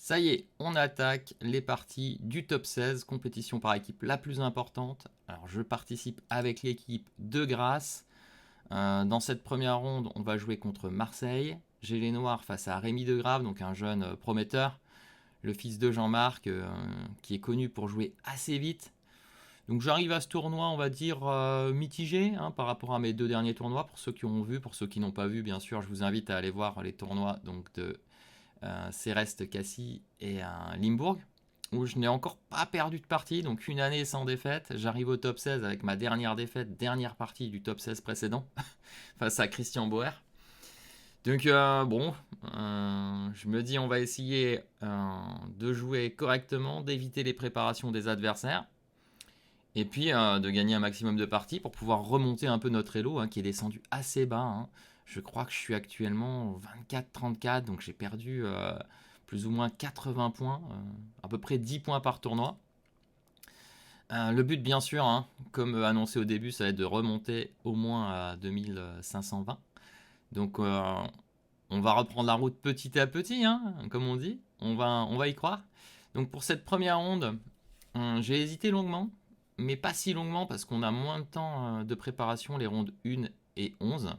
Ça y est, on attaque les parties du top 16, compétition par équipe la plus importante. Alors je participe avec l'équipe de Grasse. Dans cette première ronde, on va jouer contre Marseille. J'ai les Noirs face à Rémi Degrave, donc un jeune prometteur. Le fils de Jean-Marc, qui est connu pour jouer assez vite. Donc j'arrive à ce tournoi, on va dire, mitigé par rapport à mes deux derniers tournois. Pour ceux qui ont vu, pour ceux qui n'ont pas vu, bien sûr, je vous invite à aller voir les tournois donc, de Céreste Cassis et Limbourg, où je n'ai encore pas perdu de partie, donc une année sans défaite. J'arrive au top 16 avec ma dernière défaite, dernière partie du top 16 précédent, face à Christian Bauer. Donc bon, je me dis on va essayer de jouer correctement, d'éviter les préparations des adversaires, et puis de gagner un maximum de parties pour pouvoir remonter un peu notre elo qui est descendu assez bas. Je crois que je suis actuellement 24-34, donc j'ai perdu plus ou moins 80 points, à peu près 10 points par tournoi. Le but, bien sûr, comme annoncé au début, ça va être de remonter au moins à 2520. Donc on va reprendre la route petit à petit, comme on dit. On va y croire. Donc pour cette première ronde, j'ai hésité longuement, mais pas si longuement parce qu'on a moins de temps de préparation, les rondes 1 et 11.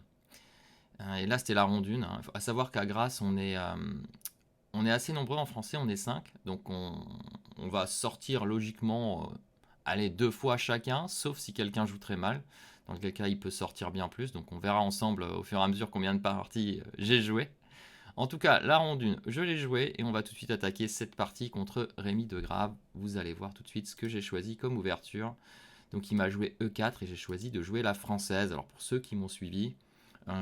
Et là, c'était la ronde 1. À savoir qu'à Grasse, on est assez nombreux en français, on est 5. Donc on va sortir logiquement, aller 2 fois chacun, sauf si quelqu'un joue très mal. Dans quel cas, il peut sortir bien plus. Donc on verra ensemble au fur et à mesure combien de parties j'ai joué. En tout cas, la ronde 1, je l'ai jouée et on va tout de suite attaquer cette partie contre Rémi Degrave. Vous allez voir tout de suite ce que j'ai choisi comme ouverture. Donc il m'a joué E4 et j'ai choisi de jouer la française. Alors pour ceux qui m'ont suivi,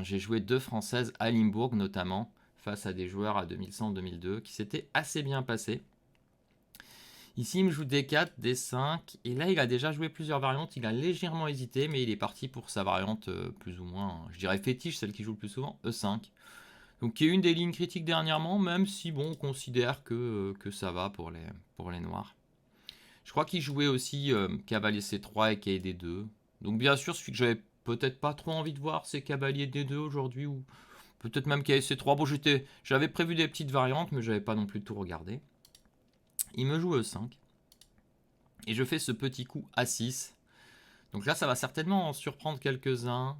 j'ai joué 2 françaises à Limbourg notamment, face à des joueurs à 2100-2002 qui s'étaient assez bien passés. Ici, il me joue D4, D5, et là, il a déjà joué plusieurs variantes. Il a légèrement hésité, mais il est parti pour sa variante plus ou moins, je dirais fétiche, celle qu'il joue le plus souvent, E5. Donc, qui est une des lignes critiques dernièrement, même si, bon, on considère que ça va pour les noirs. Je crois qu'il jouait aussi cavalier C3 et quai D2. Donc, bien sûr, celui que j'avais peut-être pas trop envie de voir, c'est cavalier D2 aujourd'hui, ou peut-être même quai C3. Bon, j'avais prévu des petites variantes, mais j'avais pas non plus tout regardé. Il me joue E5. Et je fais ce petit coup A6. Donc là, ça va certainement en surprendre quelques-uns.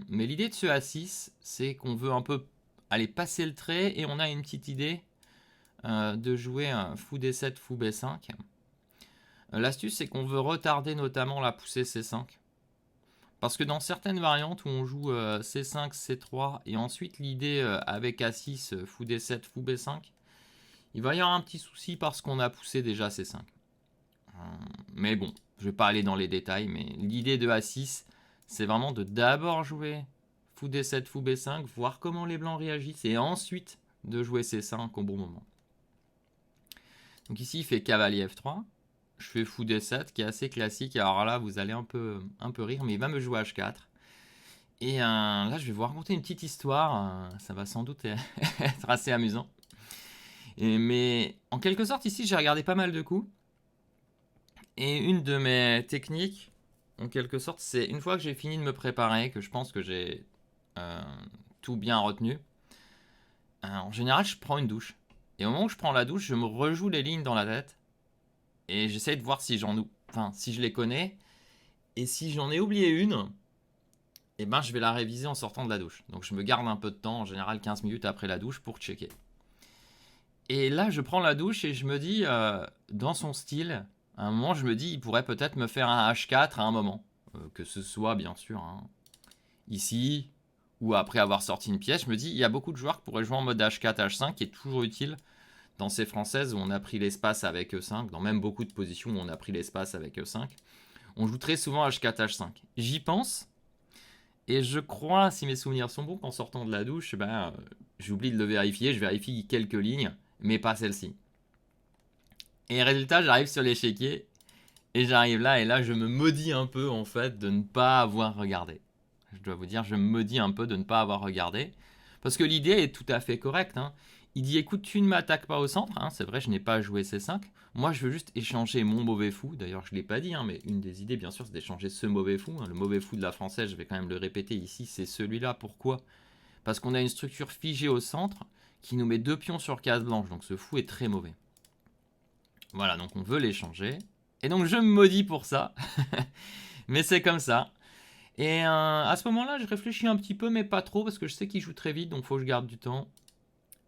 Mais l'idée de ce A6, c'est qu'on veut un peu aller passer le trait et on a une petite idée de jouer un fou D7, fou B5. L'astuce, c'est qu'on veut retarder notamment la poussée C5. Parce que dans certaines variantes où on joue C5, C3 et ensuite l'idée avec A6, fou D7, fou B5, il va y avoir un petit souci parce qu'on a poussé déjà C5. Mais bon, je vais pas aller dans les détails, mais l'idée de A6, c'est vraiment de d'abord jouer fou D7, fou B5, voir comment les blancs réagissent, et ensuite de jouer C5 au bon moment. Donc ici, il fait cavalier F3. Je fais fou D7, qui est assez classique. Alors là, vous allez un peu rire, mais il va me jouer H4. Et là, je vais vous raconter une petite histoire. Ça va sans doute être assez amusant. Mais en quelque sorte, ici, j'ai regardé pas mal de coups. Et une de mes techniques, en quelque sorte, c'est une fois que j'ai fini de me préparer, que je pense que j'ai tout bien retenu, en général, je prends une douche. Et au moment où je prends la douche, je me rejoue les lignes dans la tête. Et j'essaie de voir si si je les connais. Et si j'en ai oublié une, eh ben, je vais la réviser en sortant de la douche. Donc je me garde un peu de temps, en général 15 minutes après la douche, pour checker. Et là, je prends la douche et je me dis, dans son style, à un moment, je me dis, il pourrait peut-être me faire un H4 à un moment. Que ce soit, bien sûr, ici, ou après avoir sorti une pièce. Je me dis, il y a beaucoup de joueurs qui pourraient jouer en mode H4, H5, qui est toujours utile dans ces françaises où on a pris l'espace avec E5, dans même beaucoup de positions où on a pris l'espace avec E5. On joue très souvent H4, H5. J'y pense, et je crois, si mes souvenirs sont bons, qu'en sortant de la douche, j'oublie de le vérifier, je vérifie quelques lignes, mais pas celle-ci. Et résultat, j'arrive sur l'échiquier, et j'arrive là, et là, je me maudis un peu, en fait, de ne pas avoir regardé. Je dois vous dire, je me maudis un peu de ne pas avoir regardé. Parce que l'idée est tout à fait correcte. Il dit, écoute, tu ne m'attaques pas au centre. C'est vrai, je n'ai pas joué C5. Moi, je veux juste échanger mon mauvais fou. D'ailleurs, je ne l'ai pas dit, mais une des idées, bien sûr, c'est d'échanger ce mauvais fou. Le mauvais fou de la française, je vais quand même le répéter ici, c'est celui-là. Pourquoi ? Parce qu'on a une structure figée au centre qui nous met 2 pions sur case blanche. Donc ce fou est très mauvais. Voilà, donc on veut l'échanger. Et donc je me maudis pour ça. Mais c'est comme ça. Et à ce moment-là, je réfléchis un petit peu, mais pas trop, parce que je sais qu'il joue très vite, donc il faut que je garde du temps.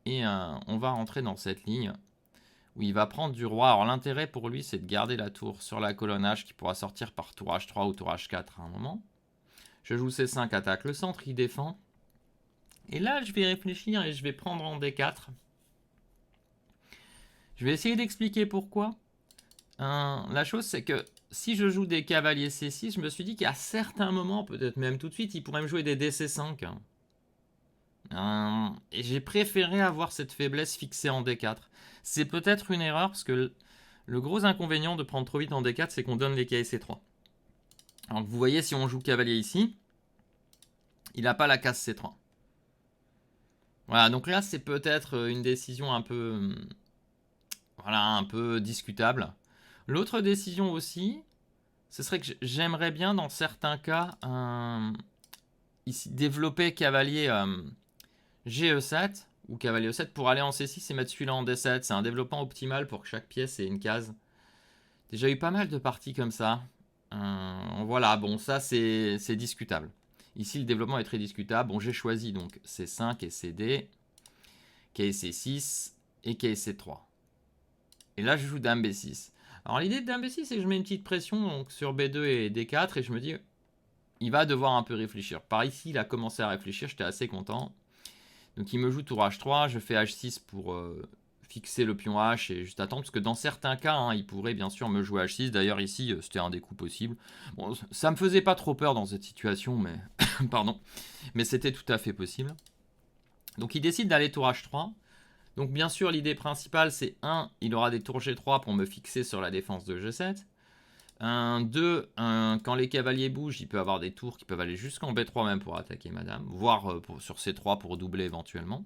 Et on va rentrer dans cette ligne où il va prendre du roi. Alors l'intérêt pour lui, c'est de garder la tour sur la colonne H qui pourra sortir par tour H3 ou tour H4 à un moment. Je joue C5, attaque le centre, il défend. Et là, je vais réfléchir et je vais prendre en D4. Je vais essayer d'expliquer pourquoi. La chose, c'est que si je joue des cavaliers C6, je me suis dit qu'à certains moments, peut-être même tout de suite, il pourrait me jouer des DC5. Et j'ai préféré avoir cette faiblesse fixée en D4. C'est peut-être une erreur, parce que le gros inconvénient de prendre trop vite en D4, c'est qu'on donne les case C3. Alors vous voyez, si on joue cavalier ici, il n'a pas la case C3. Voilà, donc là, c'est peut-être une décision un peu, voilà, un peu discutable. L'autre décision aussi, ce serait que j'aimerais bien, dans certains cas, ici, développer cavalier GE7 ou cavalier E7 pour aller en C6 et mettre celui-là en D7. C'est un développement optimal pour que chaque pièce ait une case. Déjà eu pas mal de parties comme ça. Voilà, bon, ça c'est discutable. Ici, le développement est très discutable. Bon, j'ai choisi donc C5 et CD, case C6 et case C3. Et là, je joue Dame B6. Alors, l'idée de Dame B6, c'est que je mets une petite pression donc, sur B2 et D4 et je me dis, il va devoir un peu réfléchir. Par ici, il a commencé à réfléchir, j'étais assez content. Donc, il me joue tour H3, je fais H6 pour fixer le pion H et juste attendre, parce que dans certains cas, hein, il pourrait bien sûr me jouer H6. D'ailleurs, ici, c'était un des coups possibles. Bon, ça me faisait pas trop peur dans cette situation, mais pardon, mais c'était tout à fait possible. Donc, il décide d'aller tour H3. Donc, bien sûr, l'idée principale, c'est 1, il aura des tours G3 pour me fixer sur la défense de G7. 2, quand les cavaliers bougent, il peut avoir des tours qui peuvent aller jusqu'en B3 même pour attaquer madame, voire sur C3 pour doubler éventuellement.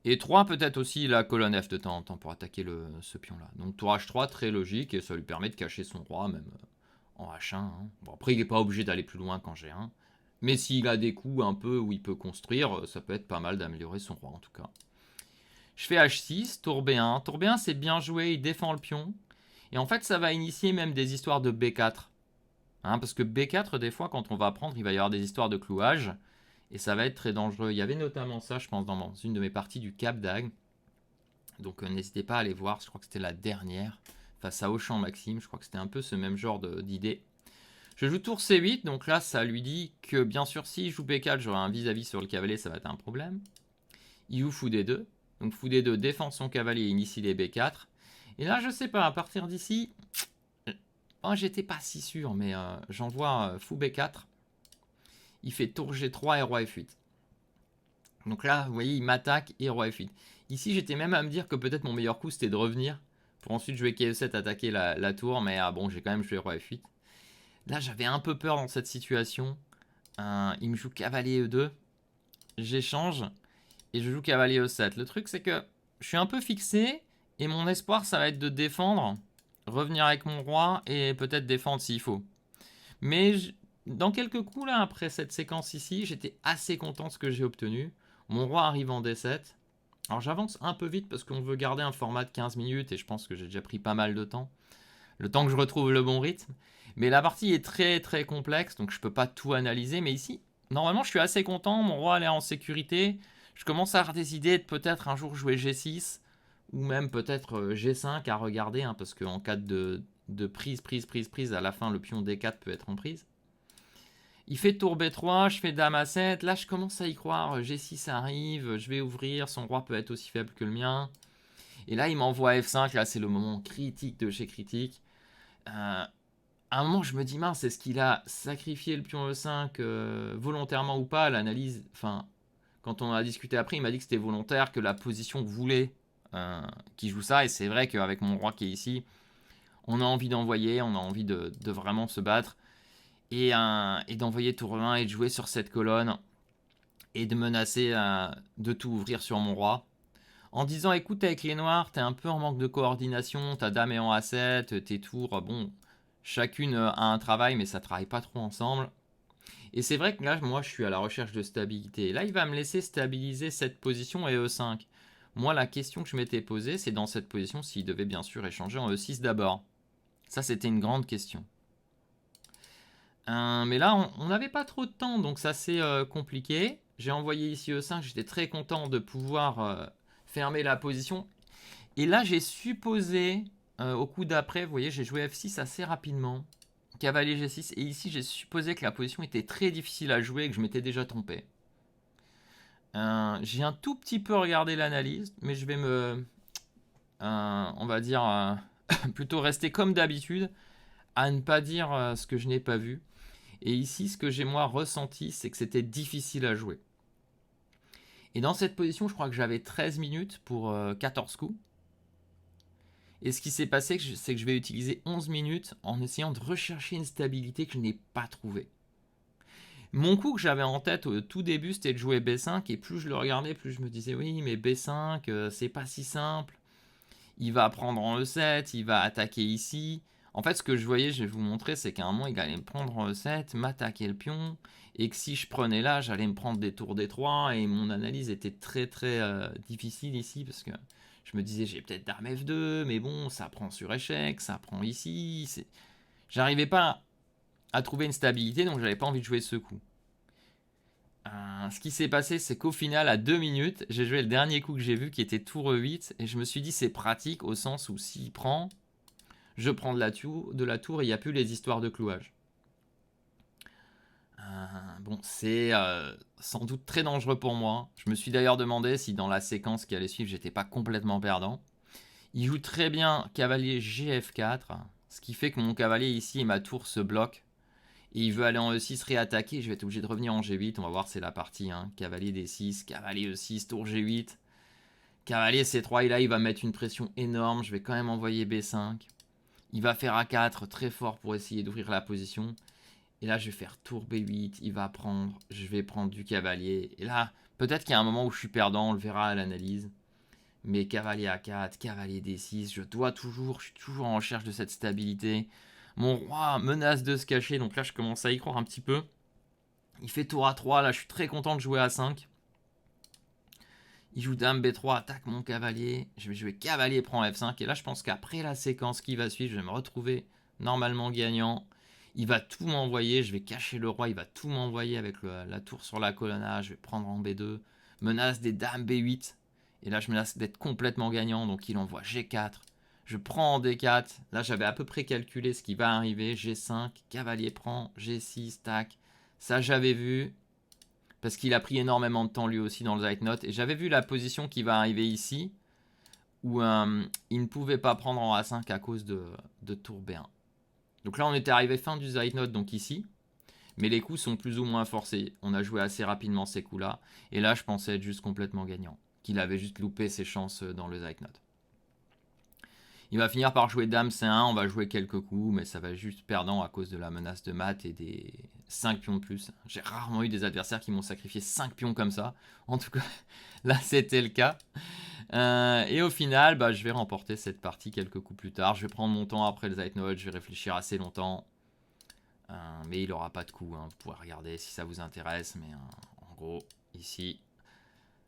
Et 3, peut-être aussi la colonne F de temps en temps pour attaquer ce pion-là. Donc tour H3, très logique, et ça lui permet de cacher son roi, même en H1. Hein. Bon, après, il n'est pas obligé d'aller plus loin qu'en G1. Mais s'il a des coups un peu où il peut construire, ça peut être pas mal d'améliorer son roi en tout cas. Je fais H6, tour B1. Tour B1, c'est bien joué, il défend le pion. Et en fait, ça va initier même des histoires de B4. Hein, parce que B4, des fois, quand on va apprendre, il va y avoir des histoires de clouage. Et ça va être très dangereux. Il y avait notamment ça, je pense, dans une de mes parties du Cap d'Agde. Donc n'hésitez pas à aller voir, je crois que c'était la dernière, face à Auchan Maxime. Je crois que c'était un peu ce même genre d'idée. Je joue tour C8, donc là, ça lui dit que, bien sûr, si je joue B4, j'aurai un vis-à-vis sur le cavalier, ça va être un problème. Il joue fou D2. Donc fou D2 défend son cavalier et initie les B4. Et là, je sais pas, à partir d'ici, j'étais pas si sûr, mais j'envoie fou B4. Il fait tour G3 et roi F8. Donc là, vous voyez, il m'attaque et roi F8. Ici, j'étais même à me dire que peut-être mon meilleur coup, c'était de revenir pour ensuite jouer KE7, attaquer la tour. Mais bon, j'ai quand même joué roi F8. Là, j'avais un peu peur dans cette situation. Il me joue cavalier E2. J'échange et je joue cavalier E7. Le truc, c'est que je suis un peu fixé et mon espoir, ça va être de défendre, revenir avec mon roi et peut-être défendre s'il faut. Mais dans quelques coups, là, après cette séquence ici, j'étais assez content de ce que j'ai obtenu. Mon roi arrive en D7. Alors j'avance un peu vite parce qu'on veut garder un format de 15 minutes et je pense que j'ai déjà pris pas mal de temps. Le temps que je retrouve le bon rythme. Mais la partie est très très complexe, donc je peux pas tout analyser. Mais ici, normalement, je suis assez content. Mon roi est en sécurité. Je commence à avoir des idées de peut-être un jour jouer G6 ou même peut-être G5 à regarder, hein, parce qu'en cas de prise, à la fin, le pion D4 peut être en prise. Il fait tour B3, je fais dame A7. Là, je commence à y croire. G6 arrive, je vais ouvrir. Son roi peut être aussi faible que le mien. Et là, il m'envoie F5. Là, c'est le moment critique de chez critique. À un moment, je me dis, mince, est-ce qu'il a sacrifié le pion E5 volontairement ou pas? L'analyse, enfin, quand on a discuté après, il m'a dit que c'était volontaire, que la position voulait qu'il joue ça. Et c'est vrai qu'avec mon roi qui est ici, on a envie d'envoyer, on a envie de vraiment se battre. Et d'envoyer tour 1 et de jouer sur cette colonne et de menacer de tout ouvrir sur mon roi. En disant, écoute, avec les noirs, t'es un peu en manque de coordination, ta dame est en A7, tes tours, bon, chacune a un travail, mais ça travaille pas trop ensemble. Et c'est vrai que là, moi, je suis à la recherche de stabilité. Et là, il va me laisser stabiliser cette position et E5. Moi, la question que je m'étais posée, c'est dans cette position s'il devait bien sûr échanger en E6 d'abord. Ça, c'était une grande question. Mais là, on n'avait pas trop de temps, donc ça c'est compliqué. J'ai envoyé ici E5, j'étais très content de pouvoir fermer la position. Et là, j'ai supposé, au coup d'après, vous voyez, j'ai joué F6 assez rapidement. Cavalier G6, et ici j'ai supposé que la position était très difficile à jouer et que je m'étais déjà trompé. J'ai un tout petit peu regardé l'analyse, mais je vais on va dire, plutôt rester comme d'habitude, à ne pas dire ce que je n'ai pas vu. Et ici, ce que j'ai moi ressenti, c'est que c'était difficile à jouer. Et dans cette position, je crois que j'avais 13 minutes pour 14 coups. Et ce qui s'est passé, c'est que je vais utiliser 11 minutes en essayant de rechercher une stabilité que je n'ai pas trouvée. Mon coup que j'avais en tête au tout début, c'était de jouer B5. Et plus je le regardais, plus je me disais, oui, mais B5, c'est pas si simple. Il va prendre en E7, il va attaquer ici. En fait, ce que je voyais, je vais vous montrer, c'est qu'à un moment, il allait me prendre en E7, m'attaquer le pion, et que si je prenais là, j'allais me prendre des tours D3, et mon analyse était très très difficile ici, parce que je me disais, j'ai peut-être dame F2, mais bon, ça prend sur échec, ça prend ici. J'arrivais pas à trouver une stabilité, donc j'avais pas envie de jouer ce coup. Ce qui s'est passé, c'est qu'au final, à 2 minutes, j'ai joué le dernier coup que j'ai vu qui était tour E8, et je me suis dit, c'est pratique au sens où s'il prend, je prends de la tour et il n'y a plus les histoires de clouage. Bon, c'est sans doute très dangereux pour moi. Je me suis d'ailleurs demandé si dans la séquence qui allait suivre, j'étais pas complètement perdant. Il joue très bien cavalier GF4, ce qui fait que mon cavalier ici et ma tour se bloquent. Et il veut aller en E6 réattaquer, je vais être obligé de revenir en G8, on va voir c'est la partie. Cavalier D6, cavalier E6, tour G8. Cavalier C3, et là il va mettre une pression énorme, je vais quand même envoyer B5. Il va faire A4 très fort pour essayer d'ouvrir la position. Et là, je vais faire tour B8, il va prendre, je vais prendre du cavalier. Et là, peut-être qu'il y a un moment où je suis perdant, on le verra à l'analyse. Mais cavalier A4, cavalier D6, je suis toujours en recherche de cette stabilité. Mon roi menace de se cacher, donc là, je commence à y croire un petit peu. Il fait tour A3, là, je suis très content de jouer A5. Il joue dame B3, attaque mon cavalier. Je vais jouer cavalier prend F5. Et là, je pense qu'après la séquence qui va suivre, je vais me retrouver normalement gagnant. Il va tout m'envoyer. Je vais cacher le roi. Il va tout m'envoyer avec la tour sur la colonnade. Je vais prendre en B2. Menace des dames B8. Et là, je menace d'être complètement gagnant. Donc, il envoie G4. Je prends en D4. Là, j'avais à peu près calculé ce qui va arriver. G5. Cavalier prend. G6. Tac. Ça, j'avais vu. Parce qu'il a pris énormément de temps lui aussi dans le Zeitnot. Et j'avais vu la position qui va arriver ici, où il ne pouvait pas prendre en A5 à cause de tour B1. Donc là, on était arrivé fin du Zeitnot, donc ici. Mais les coups sont plus ou moins forcés. On a joué assez rapidement ces coups-là. Et là, je pensais être juste complètement gagnant. Qu'il avait juste loupé ses chances dans le Zeitnot. Il va finir par jouer dame C1, on va jouer quelques coups, mais ça va juste perdant à cause de la menace de mat et des 5 pions de plus. J'ai rarement eu des adversaires qui m'ont sacrifié 5 pions comme ça. En tout cas, là c'était le cas. Et au final, je vais remporter cette partie quelques coups plus tard. Je vais prendre mon temps après le Zeitnot, je vais réfléchir assez longtemps. Mais il n'aura pas de coup, vous pouvez regarder si ça vous intéresse. Mais en gros, ici,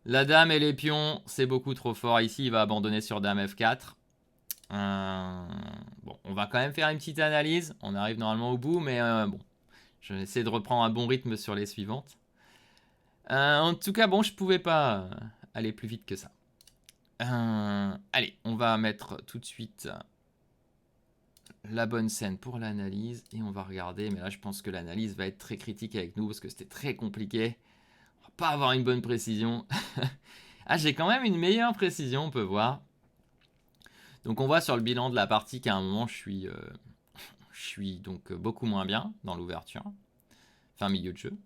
la dame et les pions, c'est beaucoup trop fort. Ici, il va abandonner sur dame F4. Bon, on va quand même faire une petite analyse. On arrive normalement au bout, mais bon, je vais essayer de reprendre un bon rythme sur les suivantes. En tout cas, bon, je pouvais pas aller plus vite que ça. Allez, on va mettre tout de suite la bonne scène pour l'analyse et on va regarder. Mais là, je pense que l'analyse va être très critique avec nous parce que c'était très compliqué. On va pas avoir une bonne précision. Ah, j'ai quand même une meilleure précision, on peut voir. Donc on voit sur le bilan de la partie qu'à un moment je suis donc beaucoup moins bien dans l'ouverture, fin milieu de jeu.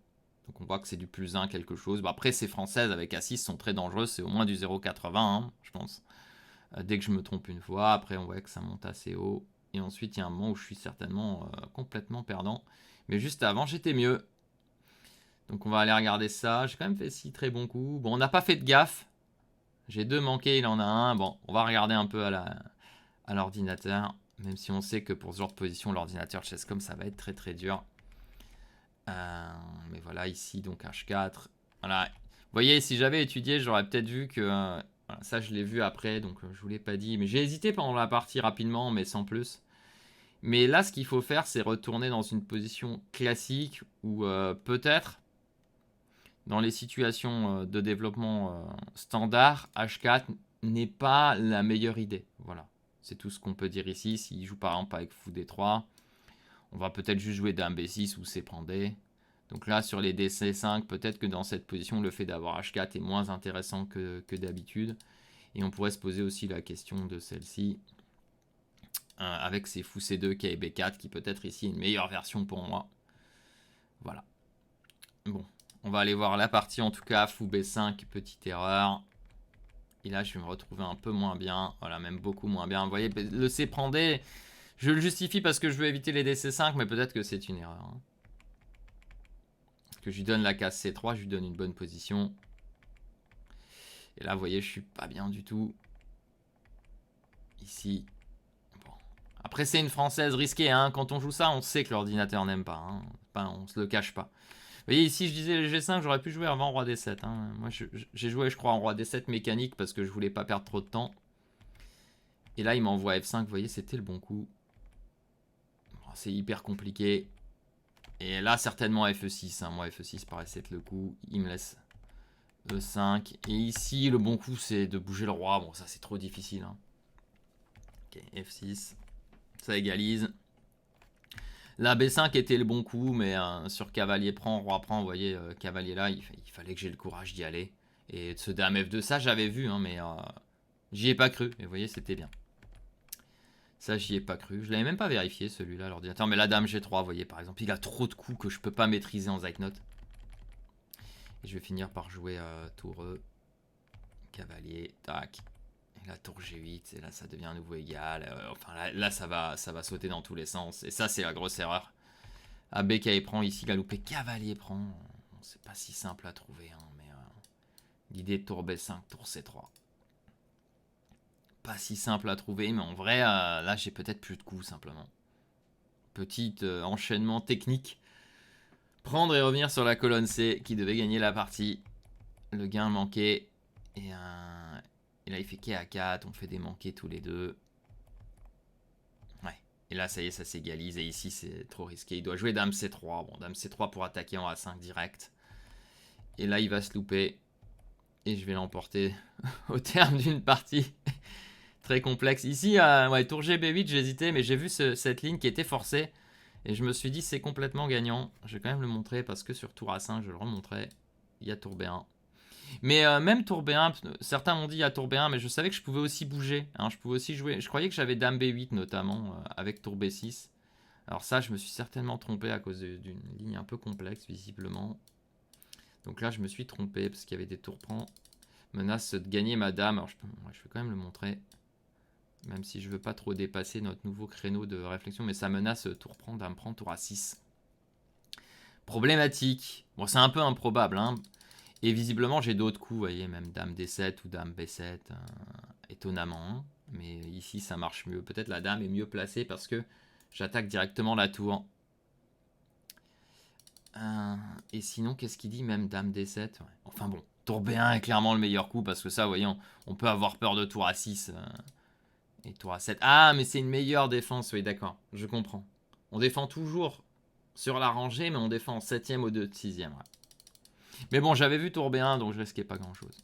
Donc on voit que c'est du plus 1 quelque chose. Après ces françaises avec A6 sont très dangereuses, c'est au moins du 0,80 je pense. Dès que je me trompe une fois, après on voit que ça monte assez haut. Et ensuite il y a un moment où je suis certainement complètement perdant. Mais juste avant j'étais mieux. Donc on va aller regarder ça. J'ai quand même fait 6 très bons coups. Bon, on n'a pas fait de gaffe. J'ai 2 manqués, il en a un. Bon, on va regarder un peu à l'ordinateur. Même si on sait que pour ce genre de position, l'ordinateur chess comme ça va être très très dur. Mais voilà, ici, donc H4. Voilà. Vous voyez, si j'avais étudié, j'aurais peut-être vu que... voilà, ça, je l'ai vu après, donc je vous l'ai pas dit. Mais j'ai hésité pendant la partie rapidement, mais sans plus. Mais là, ce qu'il faut faire, c'est retourner dans une position classique où peut-être, dans les situations de développement standard, H4 n'est pas la meilleure idée. Voilà. C'est tout ce qu'on peut dire ici. S'il joue par exemple avec Fou D3, on va peut-être juste jouer Dame B6 ou C prend D. Donc là, sur les DC5, peut-être que dans cette position, le fait d'avoir H4 est moins intéressant que d'habitude. Et on pourrait se poser aussi la question de celle-ci, avec ces Fou C2, K et B4, qui peut-être ici est une meilleure version pour moi. Voilà. Bon, on va aller voir la partie en tout cas. Fou B5, petite erreur. Et là, je vais me retrouver un peu moins bien. Voilà, même beaucoup moins bien. Vous voyez, le C prend D, je le justifie parce que je veux éviter les DC5, mais peut-être que c'est une erreur. Hein. Que je lui donne la case C3, je lui donne une bonne position. Et là, vous voyez, je suis pas bien du tout. Ici. Bon. Après, c'est une française risquée. Hein. Quand on joue ça, on sait que l'ordinateur n'aime pas. Hein. Enfin, on se le cache pas. Vous voyez, ici, je disais le G5, j'aurais pu jouer avant Roi D7. Hein. Moi, j'ai joué, je crois, en Roi D7 mécanique parce que je voulais pas perdre trop de temps. Et là, il m'envoie F5. Vous voyez, c'était le bon coup. Bon, c'est hyper compliqué. Et là, certainement FE6. Hein. Moi, FE6 paraissait être le coup. Il me laisse E5. Et ici, le bon coup, c'est de bouger le roi. Bon, ça, c'est trop difficile. Hein. Ok, F6. Ça égalise. La B5 était le bon coup, mais sur cavalier prend, roi prend, vous voyez, cavalier là, il fallait que j'ai le courage d'y aller. Et ce dame F2, ça, j'avais vu, hein, mais j'y ai pas cru. Et vous voyez, c'était bien. Ça, j'y ai pas cru. Je l'avais même pas vérifié, celui-là, l'ordinateur. Mais la dame G3, vous voyez, par exemple, il a trop de coups que je peux pas maîtriser en Zeitnote. Et je vais finir par jouer tour E. Cavalier, tac. Et la tour G8, et là, ça devient à nouveau égal. Enfin, là ça va sauter dans tous les sens. Et ça, c'est la grosse erreur. AB qui prend ici, il a loupé. Cavalier prend. Bon, c'est pas si simple à trouver, hein, mais l'idée de tour B5, tour C3. Pas si simple à trouver, mais en vrai, là, j'ai peut-être plus de coups, simplement. Petit enchaînement technique. Prendre et revenir sur la colonne C, qui devait gagner la partie. Le gain manqué. Et là, il fait K à 4. On fait des manqués tous les deux. Ouais. Et là, ça y est, ça s'égalise. Et ici, c'est trop risqué. Il doit jouer Dame C3. Bon, Dame C3 pour attaquer en A5 direct. Et là, il va se louper. Et je vais l'emporter au terme d'une partie très complexe. Ici, ouais, tour G, B8, j'hésitais. Mais j'ai vu cette ligne qui était forcée. Et je me suis dit, c'est complètement gagnant. Je vais quand même le montrer parce que sur tour A5, je le remontrais. Il y a tour B1. Mais même tour B1, certains m'ont dit il y a tour B1, mais je savais que je pouvais aussi bouger. Hein, je pouvais aussi jouer. Je croyais que j'avais Dame B8 notamment, avec tour B6. Alors ça, je me suis certainement trompé à cause d'une ligne un peu complexe, visiblement. Donc là, je me suis trompé parce qu'il y avait des tours prend. Menace de gagner ma dame. Alors je vais quand même le montrer. Même si je veux pas trop dépasser notre nouveau créneau de réflexion. Mais ça menace tour prend, dame prend, tour A6. Problématique. Bon, c'est un peu improbable, hein. Et visiblement, j'ai d'autres coups, vous voyez, même dame D7 ou dame B7, étonnamment. Mais ici, ça marche mieux. Peut-être la dame est mieux placée parce que j'attaque directement la tour. Et sinon, qu'est-ce qu'il dit? Même dame D7. Ouais. Enfin bon, tour B1 est clairement le meilleur coup parce que ça, vous voyez, on peut avoir peur de tour A6 et tour A7. Ah, mais c'est une meilleure défense, oui, d'accord, je comprends. On défend toujours sur la rangée, mais on défend en 7ème au 2 de 6ème. Ouais. Mais bon, j'avais vu tour B1, donc je risquais pas grand-chose.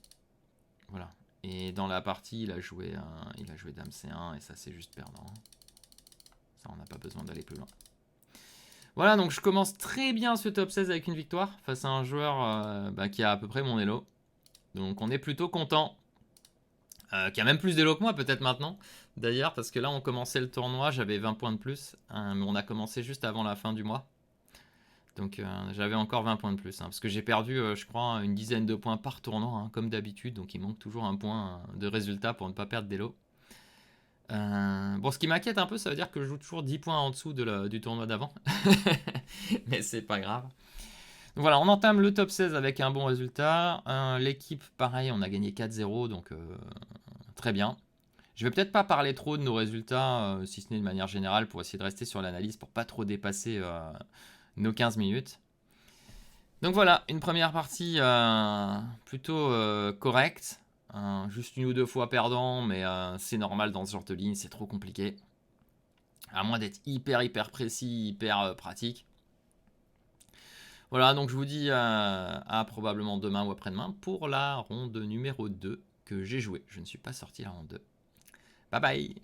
Voilà. Et dans la partie, il a joué dame C1, et ça, c'est juste perdant. Ça, on n'a pas besoin d'aller plus loin. Voilà, donc je commence très bien ce top 16 avec une victoire face à un joueur qui a à peu près mon elo. Donc on est plutôt content. Qui a même plus d'élo que moi peut-être maintenant. D'ailleurs, parce que là, on commençait le tournoi, j'avais 20 points de plus. Mais on a commencé juste avant la fin du mois. Donc j'avais encore 20 points de plus. Hein, parce que j'ai perdu, je crois, une dizaine de points par tournoi, hein, comme d'habitude. Donc il manque toujours un point de résultat pour ne pas perdre d'élo. Bon, ce qui m'inquiète un peu, ça veut dire que je joue toujours 10 points en dessous du tournoi d'avant. Mais c'est pas grave. Donc voilà, on entame le top 16 avec un bon résultat. L'équipe, pareil, on a gagné 4-0, donc très bien. Je vais peut-être pas parler trop de nos résultats, si ce n'est de manière générale, pour essayer de rester sur l'analyse, pour pas trop dépasser nos 15 minutes. Donc voilà, une première partie plutôt correcte. Juste une ou deux fois perdant, mais c'est normal dans ce genre de ligne, c'est trop compliqué. À moins d'être hyper précis, hyper pratique. Voilà, donc je vous dis à probablement demain ou après-demain pour la ronde numéro 2 que j'ai joué. Je ne suis pas sorti la ronde 2. Bye bye.